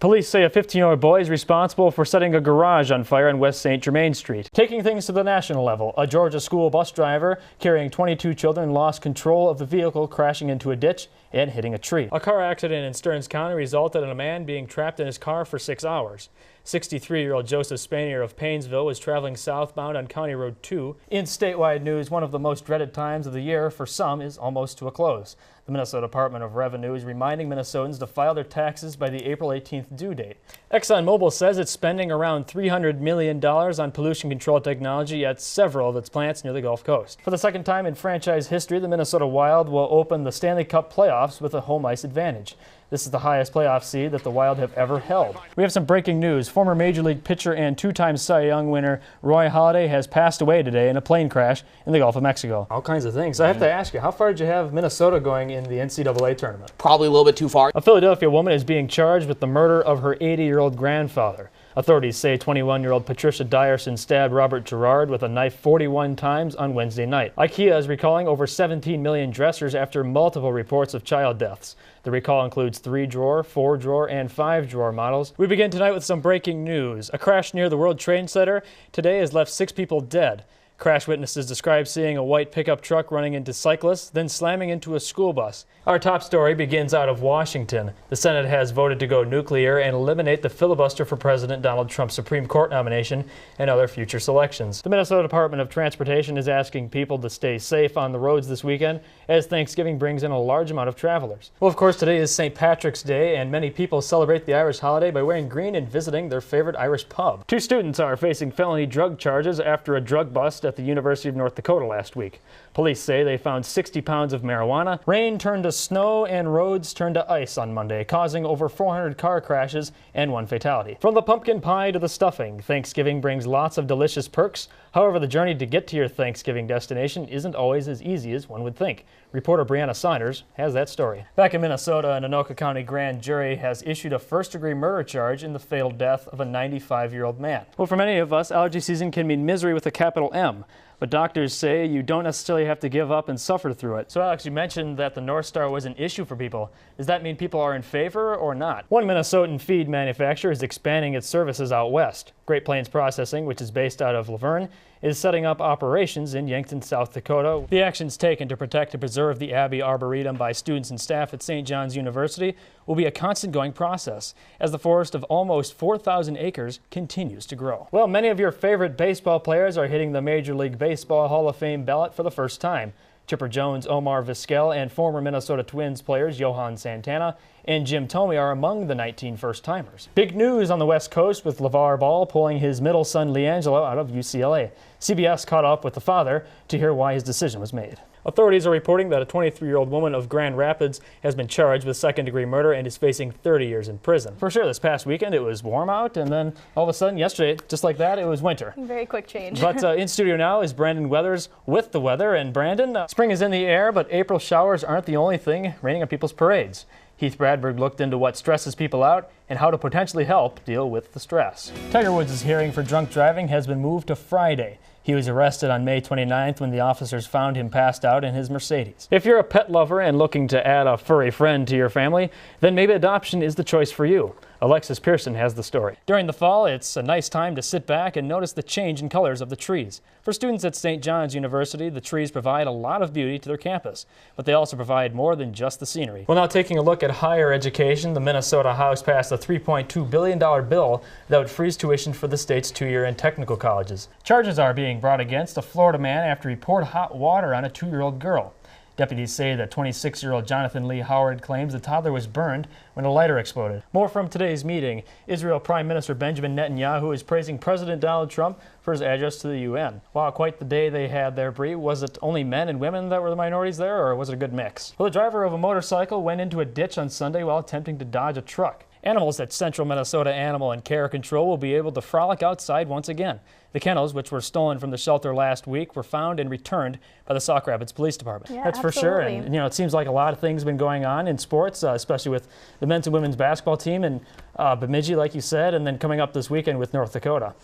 Police say a 15-year-old boy is responsible for setting a garage on fire on West St. Germain Street. Taking things to the national level, a Georgia school bus driver carrying 22 children lost control of the vehicle, crashing into a ditch and hitting a tree. A car accident in Stearns County resulted in a man being trapped in his car for 6 hours. 63-year-old Joseph Spanier of Paynesville was traveling southbound on County Road 2. In statewide news, one of the most dreaded times of the year for some is almost to a close. The Minnesota Department of Revenue is reminding Minnesotans to file their taxes by the April 18th due date. ExxonMobil says it's spending around $300 million on pollution control technology at several of its plants near the Gulf Coast. For the second time in franchise history, the Minnesota Wild will open the Stanley Cup playoffs with a home ice advantage. This is the highest playoff seed that the Wild have ever held. We have some breaking news. Former Major League pitcher and two-time Cy Young winner Roy Halladay has passed away today in a plane crash in the Gulf of Mexico. All kinds of things. I have to ask you, how far did you have Minnesota going in the NCAA tournament? Probably a little bit too far. A Philadelphia woman is being charged with the murder of her 80-year-old grandfather. Authorities say 21-year-old Patricia Dyerson stabbed Robert Gerard with a knife 41 times on Wednesday night. IKEA is recalling over 17 million dressers after multiple reports of child deaths. The recall includes 3-drawer, 4-drawer, and 5-drawer models. We begin tonight with some breaking news. A crash near the World Trade Center today has left 6 people dead. Crash witnesses describe seeing a white pickup truck running into cyclists, then slamming into a school bus. Our top story begins out of Washington. The Senate has voted to go nuclear and eliminate the filibuster for President Donald Trump's Supreme Court nomination and other future selections. The Minnesota Department of Transportation is asking people to stay safe on the roads this weekend as Thanksgiving brings in a large amount of travelers. Well, of course, today is St. Patrick's Day, and many people celebrate the Irish holiday by wearing green and visiting their favorite Irish pub. 2 students are facing felony drug charges after a drug bust at the University of North Dakota last week. Police say they found 60 pounds of marijuana. Rain turned to snow and roads turned to ice on Monday, causing over 400 car crashes and 1 fatality. From the pumpkin pie to the stuffing, Thanksgiving brings lots of delicious perks. However, the journey to get to your Thanksgiving destination isn't always as easy as one would think. Reporter Brianna Saunders has that story. Back in Minnesota, an Anoka County grand jury has issued a first-degree murder charge in the fatal death of a 95-year-old man. Well, for many of us, allergy season can mean misery with a capital M. But doctors say you don't necessarily have to give up and suffer through it. So Alex, you mentioned that the North Star was an issue for people. Does that mean people are in favor or not? One Minnesotan feed manufacturer is expanding its services out west. Great Plains Processing, which is based out of Laverne, is setting up operations in Yankton, South Dakota. The actions taken to protect and preserve the Abbey Arboretum by students and staff at St. John's University will be a constant going process as the forest of almost 4,000 acres continues to grow. Well, many of your favorite baseball players are hitting the Major League Baseball Hall of Fame ballot for the first time. Chipper Jones, Omar Vizquel, and former Minnesota Twins players Johan Santana and Jim Thome are among the 19 first-timers. Big news on the West Coast with LeVar Ball pulling his middle son LeAngelo out of UCLA. CBS caught up with the father to hear why his decision was made. Authorities are reporting that a 23-year-old woman of Grand Rapids has been charged with second-degree murder and is facing 30 years in prison. For sure, this past weekend it was warm out, and then all of a sudden, yesterday, just like that, it was winter. Very quick change. But in studio now is Brandon Weathers with the weather. And Brandon, spring is in the air, but April showers aren't the only thing raining on people's parades. Heath Bradberg looked into what stresses people out and how to potentially help deal with the stress. Tiger Woods' hearing for drunk driving has been moved to Friday. He was arrested on May 29th when the officers found him passed out in his Mercedes. If you're a pet lover and looking to add a furry friend to your family, then maybe adoption is the choice for you. Alexis Pearson has the story. During the fall, it's a nice time to sit back and notice the change in colors of the trees. For students at St. John's University, the trees provide a lot of beauty to their campus, but they also provide more than just the scenery. Well, now taking a look at higher education, the Minnesota House passed a $3.2 billion bill that would freeze tuition for the state's 2-year and technical colleges. Charges are being brought against a Florida man after he poured hot water on a 2-year-old girl. Deputies say that 26-year-old Jonathan Lee Howard claims the toddler was burned when a lighter exploded. More from today's meeting. Israel Prime Minister Benjamin Netanyahu is praising President Donald Trump for his address to the UN. Wow, quite the day they had there, Bree. Was it only men and women that were the minorities there, or was it a good mix? Well, the driver of a motorcycle went into a ditch on Sunday while attempting to dodge a truck. Animals at Central Minnesota Animal and Care Control will be able to frolic outside once again. The kennels, which were stolen from the shelter last week, were found and returned by the Sauk Rapids Police Department. Yeah, that's absolutely. for sure. And you know, it seems like a lot of things have been going on in sports, especially with the men's and women's basketball team and Bemidji, like you said, and then coming up this weekend with North Dakota.